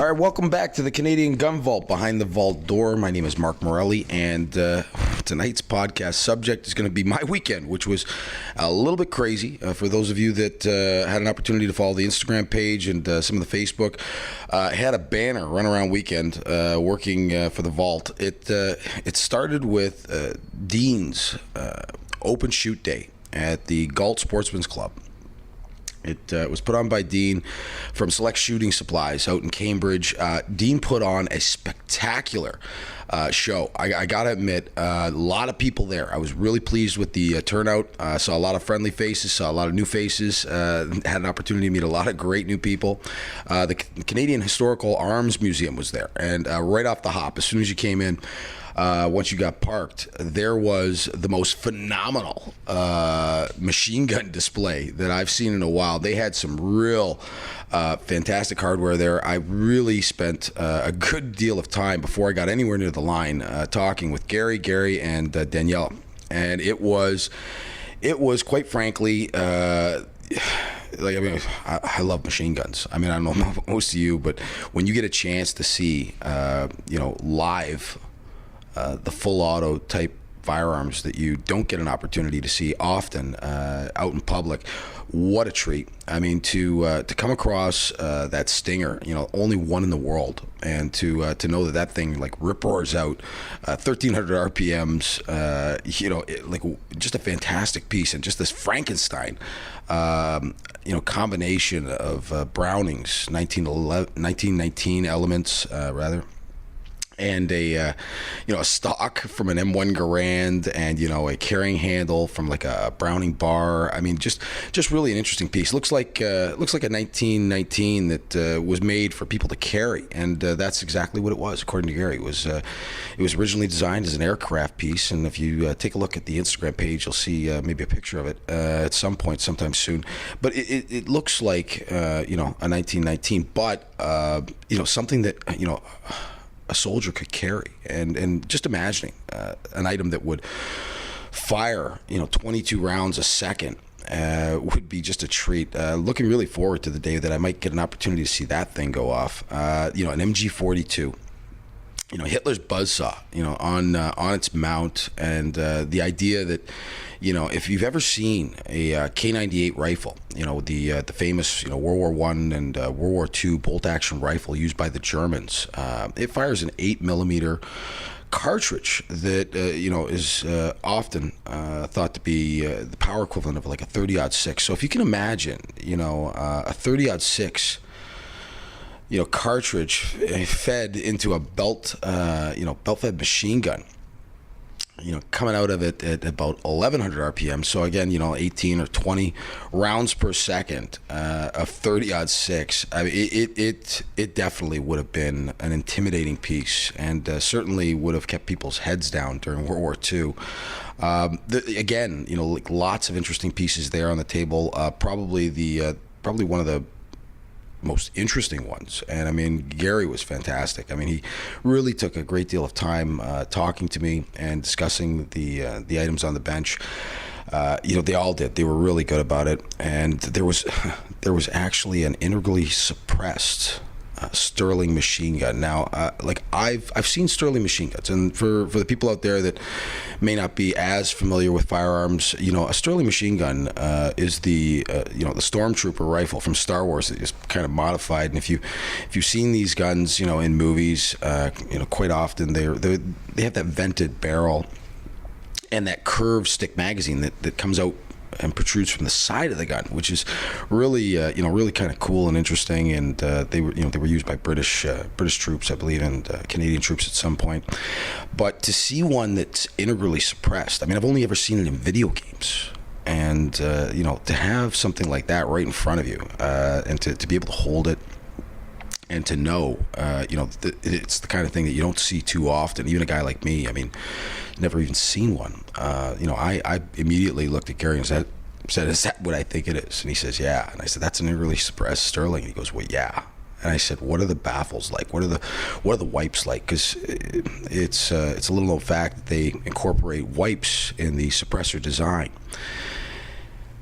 All right, welcome back to the Canadian Gun Vault, behind the vault door. My name is Mark Morelli, and tonight's podcast subject is going to be my weekend, which was a little bit crazy. For those of you that had an opportunity to follow the Instagram page and some of the Facebook, I had a banner run around weekend working for the vault. It started with Dean's open shoot day at the Galt Sportsman's Club. It was put on by Dean from Select Shooting Supplies out in Cambridge. Dean put on a spectacular show. I got to admit, a lot of people there. I was really pleased with the turnout. Saw a lot of friendly faces, saw a lot of new faces, had an opportunity to meet a lot of great new people. The Canadian Historical Arms Museum was there, and right off the hop, as soon as you came in, once you got parked, there was the most phenomenal machine gun display that I've seen in a while. They had some real fantastic hardware there. I really spent a good deal of time before I got anywhere near the line talking with Gary, and Daniela, and it was quite frankly. I love machine guns. I mean, I don't know most of you, but when you get a chance to see, live. The full auto type firearms that you don't get an opportunity to see often out in public, what a treat. I mean, to come across that Stinger, only one in the world, and to know that thing like rip roars out 1,300 RPMs, just a fantastic piece, and just this Frankenstein combination of Browning's 1919 elements and a stock from an M1 Garand, and a carrying handle from like a Browning bar. I mean, just really an interesting piece. Looks like a 1919 that was made for people to carry, and that's exactly what it was, according to Gary. It was originally designed as an aircraft piece, and if you take a look at the Instagram page, you'll see maybe a picture of it at some point, sometime soon. But it looks like a 1919, but something that a soldier could carry, and just imagining an item that would fire 22 rounds a second would be just a treat. Looking really forward to the day that I might get an opportunity to see that thing go off. An MG42, Hitler's buzzsaw, on its mount, and the idea that if you've ever seen a K98 rifle, the famous World War I and World War II bolt action rifle used by the Germans, it fires an 8mm cartridge that is often thought to be the power equivalent of like a 30-06. So if you can imagine, a 30-06 cartridge fed into a belt-fed machine gun, coming out of it at about 1,100 RPM. So again, 18 or 20 rounds per second of 30-06. I mean, it definitely would have been an intimidating piece, and certainly would have kept people's heads down during World War II. Again, lots of interesting pieces there on the table. Probably one of the most interesting ones, and I mean, Gary was fantastic. I mean, he really took a great deal of time talking to me and discussing the items on the bench. They all did. They were really good about it, and there was actually an integrally suppressed Sterling machine gun. Now, I've seen Sterling machine guns, and for the people out there that may not be as familiar with firearms, a Sterling machine gun is the Stormtrooper rifle from Star Wars that is kind of modified. And if you've seen these guns, in movies, quite often they have that vented barrel and that curved stick magazine that comes out and protrudes from the side of the gun, which is really really kind of cool and interesting. And they were used by British troops, I believe, and Canadian troops at some point. But to see one that's integrally suppressed, I mean, I've only ever seen it in video games, and to have something like that right in front of you, and to be able to hold it, and to know, it's the kind of thing that you don't see too often. Even a guy like me, I mean, never even seen one. I immediately looked at Gary and said, "Is that what I think it is?" And he says, "Yeah." And I said, "That's an integrally suppressed Sterling." And he goes, "Well, yeah." And I said, "What are the baffles like? What are the wipes like?" Because it's a little known fact that they incorporate wipes in the suppressor design.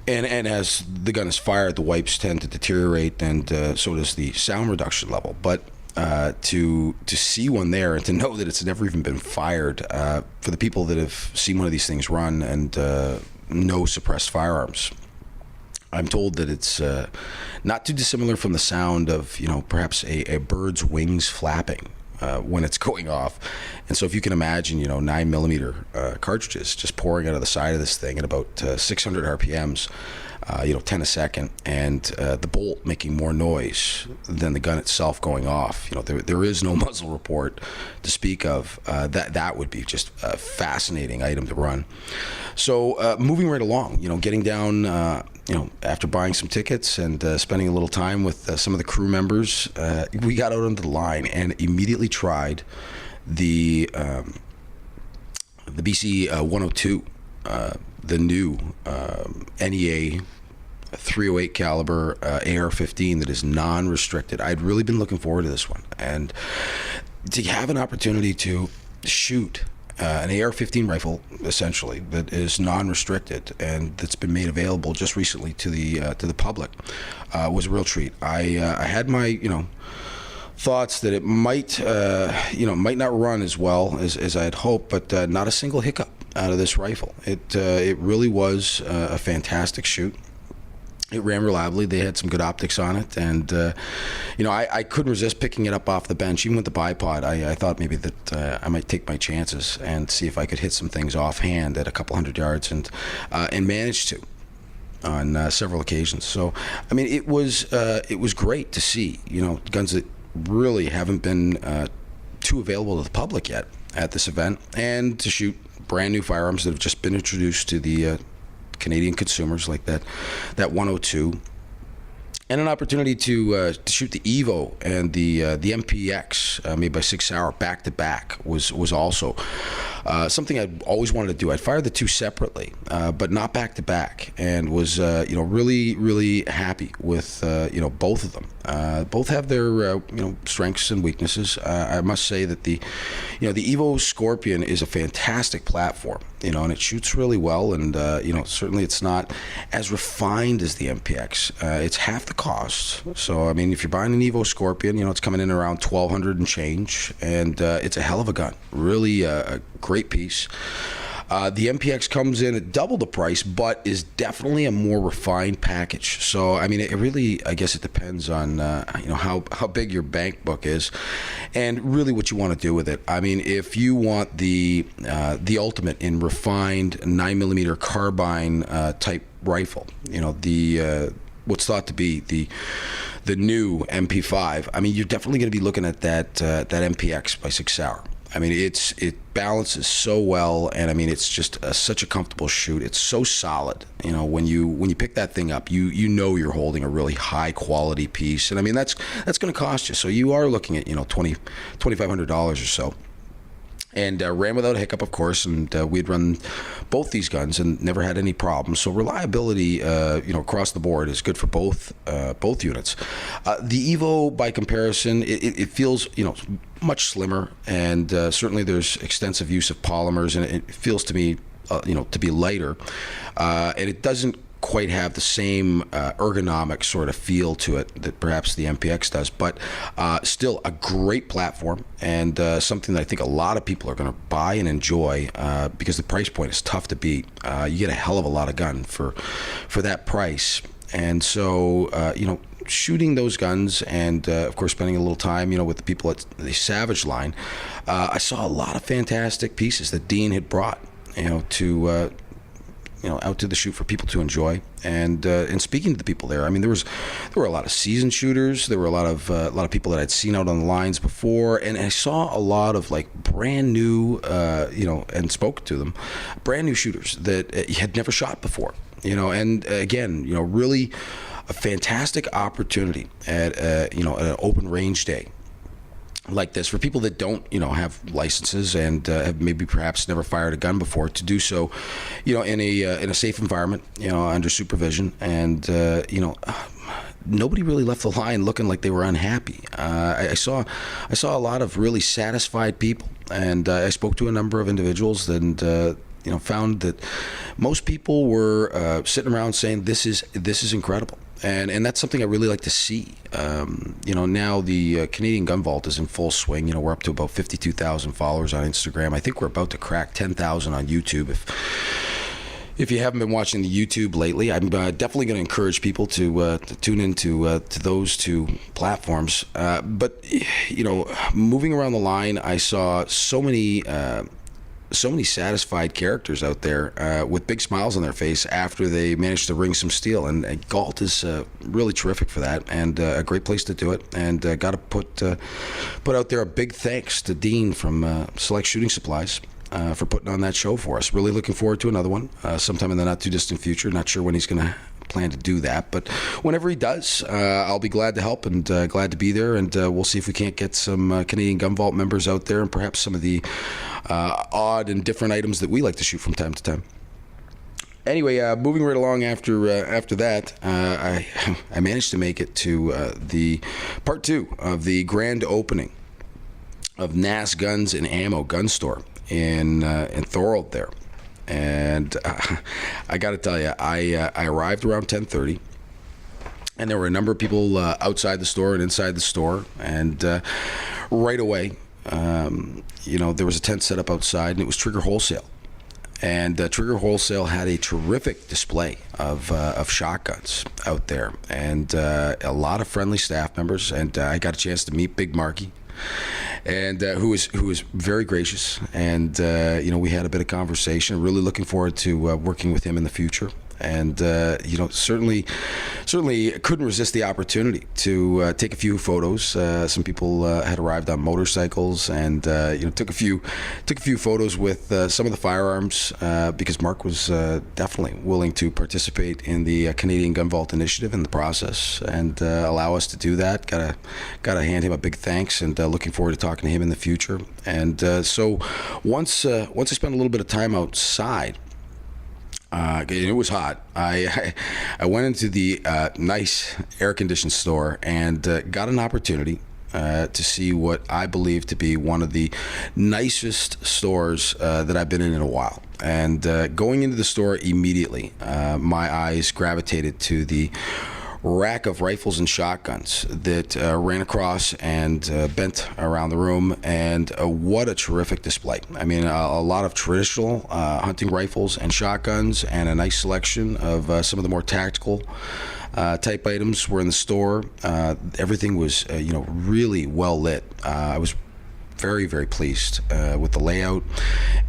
And as the gun is fired, the wipes tend to deteriorate, and so does the sound reduction level. But to see one there and to know that it's never even been fired. For the people that have seen one of these things run and know suppressed firearms, I'm told that it's not too dissimilar from the sound of, perhaps a bird's wings flapping when it's going off. And so if you can imagine, 9mm cartridges just pouring out of the side of this thing at about 600 RPMs, 10 a second, and the bolt making more noise than the gun itself going off. There is no muzzle report to speak of. That would be just a fascinating item to run. So moving right along, getting down, after buying some tickets and spending a little time with some of the crew members, we got out onto the line and immediately tried the BC 102, the new NEA 308 caliber AR-15 that is non-restricted. I'd really been looking forward to this one, and to have an opportunity to shoot an AR-15 rifle, essentially, that is non-restricted and that's been made available just recently to the public, was a real treat. I had my thoughts that it might not run as well as I had hoped, but not a single hiccup out of this rifle. It really was a fantastic shoot. It ran reliably. They had some good optics on it, and I couldn't resist picking it up off the bench. Even with the bipod, I thought maybe that I might take my chances and see if I could hit some things offhand at a couple hundred yards, and managed to on several occasions. So, it was great to see guns that really haven't been too available to the public yet at this event, and to shoot brand new firearms that have just been introduced to the Canadian consumers, like that 102, and an opportunity to shoot the Evo and the MPX made by Sig Sauer back to back was also something I'd always wanted to do. I'd fired the two separately, but not back to back, and was really happy with both of them. Both have their strengths and weaknesses. I must say that the Evo Scorpion is a fantastic platform, and it shoots really well, and certainly it's not as refined as the MPX. It's half the cost. So if you're buying an Evo Scorpion, it's coming in around $1,200 and change, and it's a hell of a gun. Really a great piece. The MPX comes in at double the price, but is definitely a more refined package. So, it really, I guess it depends on, how big your bank book is, and really what you want to do with it. If you want the ultimate in refined 9mm carbine type rifle, what's thought to be the new MP5, you're definitely going to be looking at that MPX by Sig Sauer. It balances so well, and it's just such a comfortable shoot. It's so solid. When you pick that thing up, you're holding a really high quality piece, and that's going to cost you. So you are looking at $2,500 or so. And ran without a hiccup, of course, and we'd run both these guns and never had any problems. So reliability, across the board is good for both units. The Evo, by comparison, it feels much slimmer, and certainly there's extensive use of polymers, and it feels to me to be lighter, and it doesn't quite have the same ergonomic sort of feel to it that perhaps the MPX does, but still a great platform, and something that I think a lot of people are going to buy and enjoy, because the price point is tough to beat. You get a hell of a lot of gun for that price, and so shooting those guns, and of course spending a little time with the people at the Savage line, I saw a lot of fantastic pieces that Dean had brought to out to the shoot for people to enjoy, and speaking to the people there, there were a lot of seasoned shooters. There were a lot of people that I'd seen out on the lines before, and I saw a lot of brand new, and spoke to them, brand new shooters that had never shot before, and again, really a fantastic opportunity at an open range day like this for people that don't have licenses and have maybe perhaps never fired a gun before, to do so in a safe environment, under supervision, and nobody really left the line looking like they were unhappy. I saw a lot of really satisfied people, and I spoke to a number of individuals, and found that most people were sitting around saying this is incredible. And that's something I really like to see. Now the Canadian Gun Vault is in full swing. We're up to about 52,000 followers on Instagram. I think we're about to crack 10,000 on YouTube. If you haven't been watching the YouTube lately, I'm definitely going to encourage people to tune into to those two platforms. But moving around the line, I saw so many satisfied characters out there with big smiles on their face after they managed to ring some steel. And Galt is really terrific for that, and a great place to do it. And got to put out there a big thanks to Dean from Select Shooting Supplies for putting on that show for us. Really looking forward to another one sometime in the not too distant future. Not sure when he's going to plan to do that, but whenever he does, I'll be glad to help and glad to be there. And we'll see if we can't get some Canadian Gun Vault members out there, and perhaps some of the odd and different items that we like to shoot from time to time. Anyway, moving right along after that, I managed to make it to the part 2 of the grand opening of NAS Guns and Ammo gun store in Thorold there. And I got to tell you, I arrived around 10:30, and there were a number of people outside the store and inside the store. And right away, there was a tent set up outside, and it was Trigger Wholesale. And Trigger Wholesale had a terrific display of shotguns out there, and a lot of friendly staff members. And I got a chance to meet Big Marky, and who was very gracious, and we had a bit of conversation. Really looking forward to working with him in the future. And certainly couldn't resist the opportunity to take a few photos. Some people had arrived on motorcycles, and took a few photos with some of the firearms because Mark was definitely willing to participate in the Canadian Gun Vault initiative in the process, and allow us to do that. Gotta hand him a big thanks, and looking forward to talking to him in the future. And so once I spent a little bit of time outside. It was hot. I went into the nice air-conditioned store and got an opportunity to see what I believe to be one of the nicest stores that I've been in a while. And going into the store immediately, my eyes gravitated to the rack of rifles and shotguns that ran across and bent around the room, and what a terrific display. I mean, a lot of traditional hunting rifles and shotguns, and a nice selection of some of the more tactical type items were in the store. Everything was really well lit. I was very, very pleased with the layout,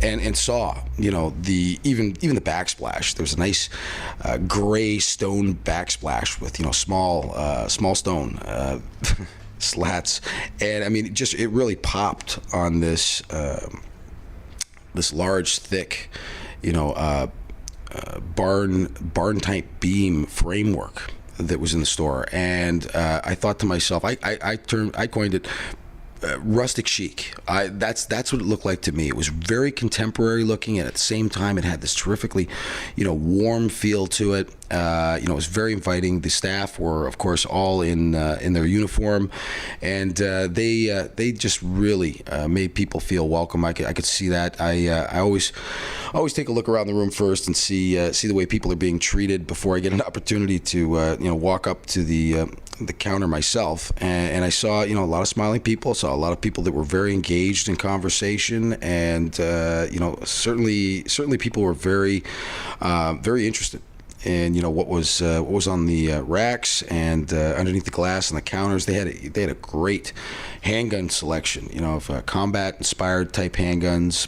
and saw the even the backsplash. There's a nice gray stone backsplash with small stone slats, and I mean it really popped on this this large, thick barn type beam framework that was in the store. And I thought to myself, I coined it rustic chic. That's what it looked like to me. It was very contemporary looking, and at the same time it had this terrifically warm feel to it. It was very inviting. The staff were, of course, all in their uniform, and they just really made people feel welcome. I could see that. I always take a look around the room first and see the way people are being treated before I get an opportunity to walk up to the counter myself, and I saw a lot of smiling people. I saw a lot of people that were very engaged in conversation, and certainly people were very interested in what was on the racks and underneath the glass and the counters. They had a great handgun selection, of combat inspired type handguns.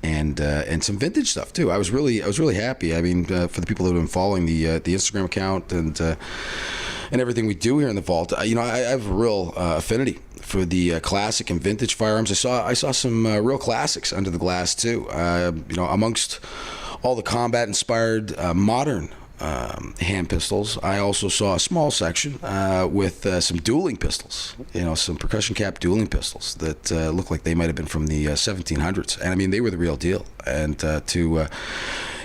And some vintage stuff too. I was really happy. I mean, for the people that have been following the Instagram account and everything we do here in the vault, I have a real affinity for the classic and vintage firearms. I saw some real classics under the glass too. Amongst all the combat inspired modern hand pistols, I also saw a small section with some dueling pistols, some percussion cap dueling pistols that looked like they might have been from the 1700s. And I mean, they were the real deal. And to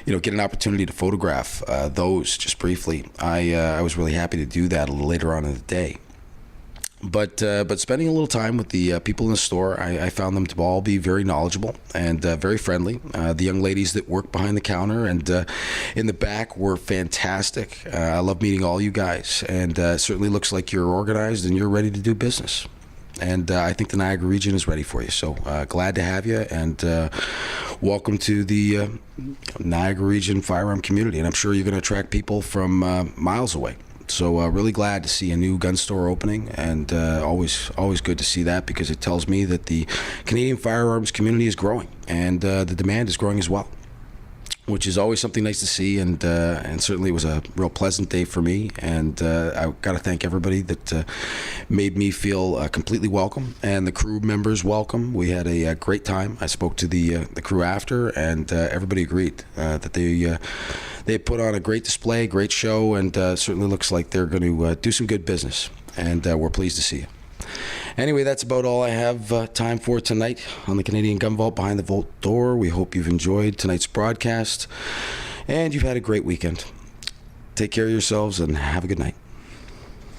get an opportunity to photograph those just briefly, I was really happy to do that a little later on in the day. But spending a little time with the people in the store, I found them to all be very knowledgeable and very friendly. The young ladies that work behind the counter and in the back were fantastic. I love meeting all you guys, and it certainly looks like you're organized and you're ready to do business. And I think the Niagara region is ready for you. So glad to have you, and welcome to the Niagara region firearm community. And I'm sure you're going to attract people from miles away. So really glad to see a new gun store opening, and always good to see that, because it tells me that the Canadian firearms community is growing, and the demand is growing as well, which is always something nice to see. And certainly it was a real pleasant day for me, and I got to thank everybody that made me feel completely welcome, and the crew members welcome. We had a great time. I spoke to the crew after, and everybody agreed that they put on a great display, great show, and certainly looks like they're going to do some good business, and we're pleased to see you. Anyway, that's about all I have time for tonight on the Canadian Gun Vault Behind the Vault Door. We hope you've enjoyed tonight's broadcast, and you've had a great weekend. Take care of yourselves, and have a good night.